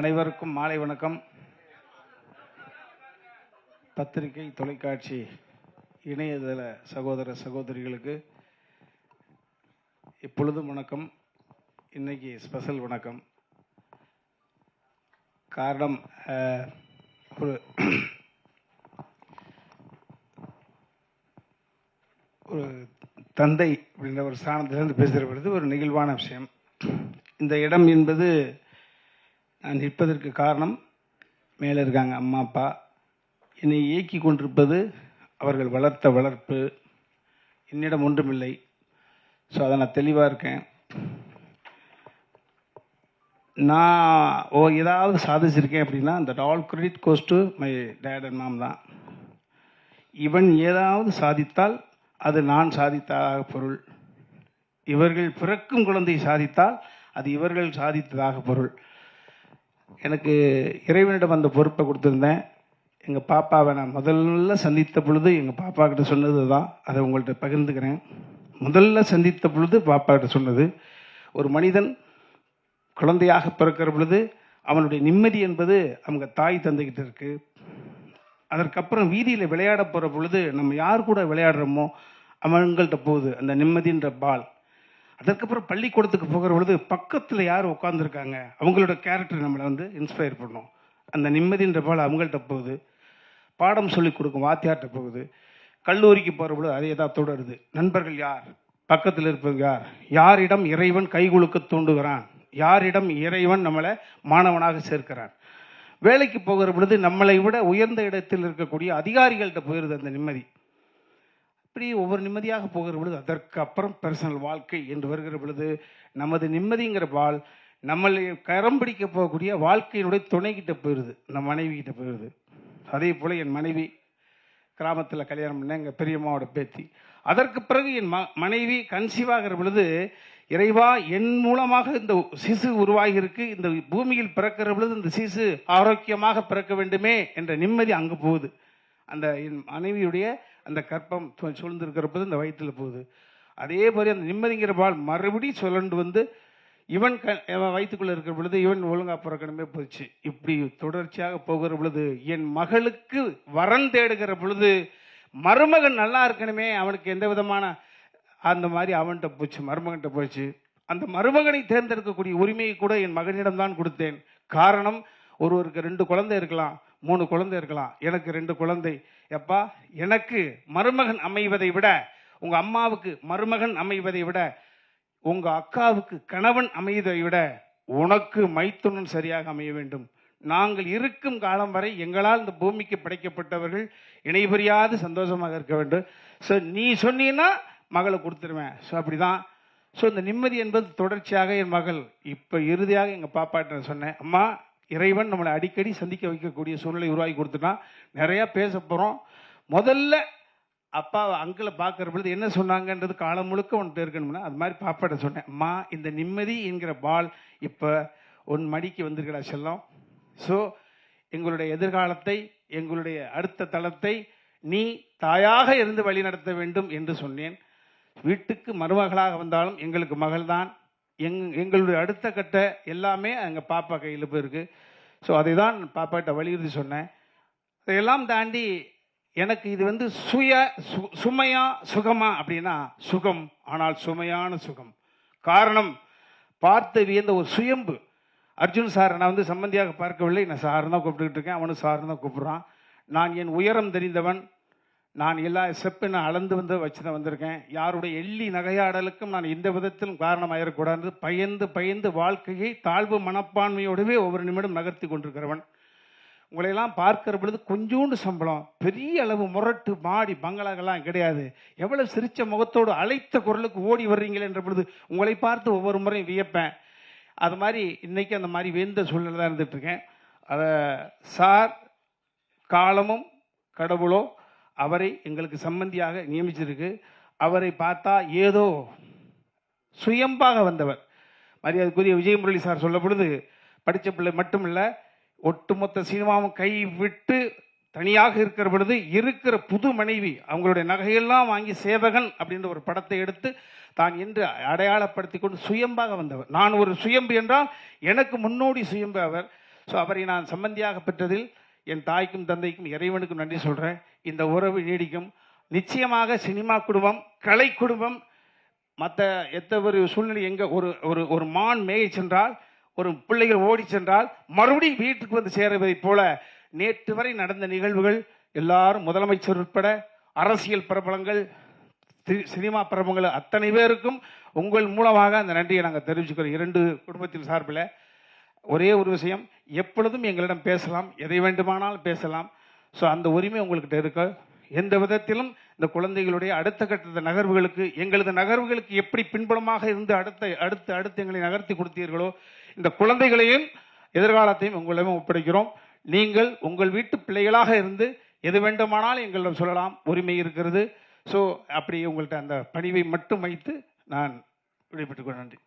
அனைவருக்கும் மாலை வணக்கம். பத்திரிகை, தொலைக்காட்சி, இணையதள சகோதர சகோதரிகளுக்கு இப்பொழுதும் வணக்கம். இன்னைக்கு ஸ்பெஷல் வணக்கம். காரணம், ஒரு தந்தை அப்படின்ற ஒரு ஸ்தானத்திலிருந்து பேசுகிற பொழுது ஒரு நெகிழ்வான விஷயம். இந்த இடம் என்பது நான் நிற்பதற்கு காரணம், மேலே இருக்காங்க அம்மா அப்பா, என்னை இயக்கி கொண்டிருப்பது அவர்கள் வளர்த்த வளர்ப்பு. என்னிடம் ஒன்றுமில்லை. ஸோ அதை நான் தெளிவாக இருக்கேன். நான் ஏதாவது சாதிச்சிருக்கேன் அப்படின்னா அந்த all credit goes to my dad and mom தான். இவன் ஏதாவது சாதித்தால் அது நான் சாதித்ததாக பொருள். இவர்கள் பிறக்கும் குழந்தை சாதித்தால் அது இவர்கள் சாதித்ததாக பொருள். எனக்கு இறைவனிடம் அந்த பொறுப்பை கொடுத்துருந்தேன். எங்கள் பாப்பாவை நான் முதல்ல சந்தித்த பொழுது எங்கள் பாப்பா கிட்ட சொன்னது தான். அதை உங்கள்கிட்ட பகிர்ந்துக்கிறேன். முதல்ல சந்தித்த பொழுது பாப்பா கிட்ட சொன்னது, ஒரு மனிதன் குழந்தையாக பிறக்கிற பொழுது அவனுடைய நிம்மதி என்பது அவங்க தாய் தந்தைகிட்ட இருக்கு. அதற்கப்புறம் வீதியில் விளையாட போகிற பொழுது நம்ம யார் கூட விளையாடுறோமோ அவங்கள்ட்ட போகுது அந்த நிம்மதின்ற பால். அதற்கப்புறம் பள்ளிக்கூடத்துக்கு போகிற பொழுது பக்கத்தில் யார் உட்காந்துருக்காங்க அவங்களோட கேரக்டர் நம்மளை இன்ஸ்பயர் பண்ணும். அந்த நிம்மதின்ற பால் அவங்கள்ட்ட போகுது. பாடம் சொல்லிக் கொடுக்கும் வாத்தியார்கிட்ட போகுது. கல்லூரிக்கு போகிற பொழுது அதே தான் தொடருது. நண்பர்கள் யார், பக்கத்தில் இருப்பது யார், யாரிடம் இறைவன் கைகுலுக்க தூண்டுகிறான், யாரிடம் இறைவன் நம்மளை மாணவனாக சேர்க்கிறான். வேலைக்கு போகிற பொழுது நம்மளை விட உயர்ந்த இடத்தில் இருக்கக்கூடிய அதிகாரிகள்கிட்ட போயிடுது அந்த நிம்மதி. இப்படி ஒவ்வொரு நிம்மதியாக போகிற பொழுது அதற்கு அப்புறம் பர்சனல் வாழ்க்கை என்று வருகிற பொழுது நமது நிம்மதிங்கிற பால் நம்மளை கரம் பிடிக்க போகக்கூடிய வாழ்க்கையினுடைய துணைக்கிட்ட போயிடுது, நம்ம மனைவி கிட்ட போயிடுது. அதே போல் என் மனைவி கிராமத்தில் கல்யாணம் பண்ண எங்கள் பெரியம்மாவோட பேத்தி. அதற்கு பிறகு என் மனைவி கன்சீவாகிற பொழுது இறைவா என் மூலமாக இந்த சிசு உருவாகி இருக்கு, இந்த பூமியில் பிறக்கிற பொழுது இந்த சிசு ஆரோக்கியமாக பிறக்க வேண்டுமே என்ற நிம்மதி அங்கே போகுது. அந்த என் மனைவியுடைய அந்த கற்பம் சூழ்ந்திருக்கிற போது இந்த வயிற்றில் போகுது. அதே போல அந்த நிம்மதிங்கிற பால் மறுபடி சொல்லண்டு இவன் வயிற்றுக்குள்ளே இருக்கிற பொழுது இவன் ஒழுங்கா பிறக்கணுமே போச்சு. இப்படி தொடர்ச்சியாக போகிற பொழுது என் மகளுக்கு வரன் தேடுகிற பொழுது மருமகன் நல்லா இருக்கணுமே, அவனுக்கு எந்த விதமான அந்த மாதிரி அவன்கிட்ட போச்சு, மருமகன்கிட்ட போச்சு. அந்த மருமகனை தேர்ந்தெடுக்கக்கூடிய உரிமையை கூட என் மகனிடம் தான் கொடுத்தேன். காரணம், ஒருவருக்கு 2 குழந்தை இருக்கலாம், 3 குழந்தை இருக்கலாம். எனக்கு 2 குழந்தை. எப்பா, எனக்கு மருமகன் அமைவதை விட, உங்க அம்மாவுக்கு மருமகன் அமைவதை விட, உங்க அக்காவுக்கு கணவன் அமைவதை விட உனக்கு மைத்துனன் சரியாக அமைய வேண்டும். நாங்கள் இருக்கும் காலம் வரை எங்களால் இந்த பூமிக்கு படைக்கப்பட்டவர்கள் இணைபெரியாது சந்தோஷமாக இருக்க வேண்டும். ஸோ நீ சொன்னீன்னா மகளை கொடுத்துருவேன். ஸோ அப்படிதான். ஸோ இந்த நிம்மதி என்பது தொடர்ச்சியாக என் மகள் இப்போ இறுதியாக எங்கள் பாப்பாட்ட சொன்னேன், அம்மா இறைவன் நம்மளை அடிக்கடி சந்திக்க வைக்கக்கூடிய சூழ்நிலை உருவாக்கி கொடுத்துட்டான். நிறையா பேச போகிறோம். முதல்ல அப்பா அங்கிளை பார்க்குற பொழுது என்ன சொன்னாங்கன்றது காலம் முழுக்க ஒன்று இருக்கணும்னா அது மாதிரி பாப்பாட்ட சொன்னேன், அம்மா இந்த நிம்மதி என்கிற பால் இப்போ உன் மடிக்கு வந்திருக்கடா செல்லம். ஸோ எங்களுடைய எதிர்காலத்தை, எங்களுடைய அடுத்த தளத்தை நீ தாயாக இருந்து வழி நடத்த வேண்டும் என்று சொன்னேன். வீட்டுக்கு மருமகளாக வந்தாலும் எங்களுக்கு மகள்தான். எங்களுடைய அடுத்த கட்ட எல்லாமே எங்கள் பாப்பா கையில் போயிருக்கு. ஸோ அதை தான் பாப்பாட்ட வலியுறுத்தி சொன்னேன். அதையெல்லாம் தாண்டி எனக்கு இது சுமையா சுகமா அப்படின்னா சுகம், ஆனால் சுமையான சுகம். காரணம், பார்த்து வியந்த ஒரு சுயம்பு. அர்ஜுன் சார் நான் சம்பந்தியாக பார்க்கவில்லை, நான் சார் தான் கூப்பிட்டுக்கிட்டு இருக்கேன், அவனு சார் தான் கூப்பிட்றான். நான் என் உயரம் தெரிந்தவன், நான் எல்லா ஸ்டெப்பை நான் அளந்து வச்சு தான் வந்திருக்கேன். யாருடைய எள்ளி நகையாடலுக்கும் நான் எந்த விதத்திலும் காரணமாயிடக்கூடாது. பயந்து வாழ்க்கையை தாழ்வு மனப்பான்மையோடவே ஒவ்வொரு நிமிடம் நகர்த்தி கொண்டிருக்கிறவன். உங்களையெல்லாம் பார்க்கிற பொழுது கொஞ்சோண்டு சம்பளம், பெரிய அளவு முரட்டு மாடி பங்களாக்கெல்லாம் கிடையாது. எவ்வளவு சிரிச்ச முகத்தோடு அழைத்த குரலுக்கு ஓடி வர்றீங்களே என்ற பொழுது உங்களை பார்த்து ஒவ்வொரு முறையும் வியப்பேன். அது மாதிரி இன்னைக்கு அந்த மாதிரி வேந்த சூழ்நிலை தான் இருந்துட்டு இருக்கேன். அதை சார் காலமும் கடவுளோ அவரை எங்களுக்கு சம்பந்தியாக நியமிச்சிருக்கு. அவரை பார்த்தா ஏதோ சுயம்பாக வந்தவர். மரியாதைக்குரிய விஜயமுரளி சார் சொல்ல பொழுது படித்த பிள்ளை மட்டுமில்லை, ஒட்டுமொத்த சினிமாவும் கை விட்டு தனியாக இருக்கிற பொழுது இருக்கிற புது மனைவி அவங்களுடைய நகையெல்லாம் வாங்கி சேவகன் அப்படின்ற ஒரு படத்தை எடுத்து தான் என்று அடையாளப்படுத்தி கொண்டு சுயம்பாக வந்தவர். நான் ஒரு சுயம்பு என்றால் எனக்கு முன்னோடி சுயம்பு அவர். ஸோ அவரை நான் சம்பந்தியாக பெற்றதில் என் தாய்க்கும் தந்தைக்கும் இறைவனுக்கும் நன்றி சொல்கிறேன். இந்த உறவு நீடிக்கும். நிச்சயமாக சினிமா குடும்பம், கலை குடும்பம், மற்ற எந்த ஒரு சூழ்நிலை எங்கே ஒரு ஒரு ஒரு மான் மேய சென்றால், ஒரு பிள்ளைகள் ஓடி சென்றால் மறுபடியும் வீட்டுக்கு வந்து சேருவதைப் போல நேற்று வரை நடந்த நிகழ்வுகள் எல்லாரும் முதலமைச்சர் உட்பட அரசியல் பிரபலங்கள், சினிமா பிரபலங்கள் அத்தனை பேருக்கும் உங்கள் மூலமாக அந்த நன்றியை நாங்கள் தெரிவிச்சுக்கிறோம். 2 குடும்பத்தின் சார்பில் ஒரே ஒரு விஷயம், எப்பொழுதும் எங்களிடம் பேசலாம், எதை வேண்டுமானாலும் பேசலாம். ஸோ அந்த உரிமை உங்கள்கிட்ட இருக்கு. எந்த விதத்திலும் இந்த குழந்தைகளுடைய அடுத்த கட்ட நகர்வுகளுக்கு, எங்களது நகர்வுகளுக்கு எப்படி பின்புலமாக இருந்து அடுத்து எங்களை நகர்த்தி கொடுத்தீர்களோ, இந்த குழந்தைகளையும் எதிர்காலத்தையும் உங்களிடம் ஒப்படைக்கிறோம். நீங்கள் உங்கள் வீட்டு பிள்ளைகளாக இருந்து எது வேண்டுமானாலும் எங்களிடம் சொல்லலாம், உரிமை இருக்கிறது. ஸோ அப்படி உங்கள்கிட்ட அந்த பணிவை மட்டும் வைத்து நான் விடைபெற்றுக் கொள்ள நன்றி.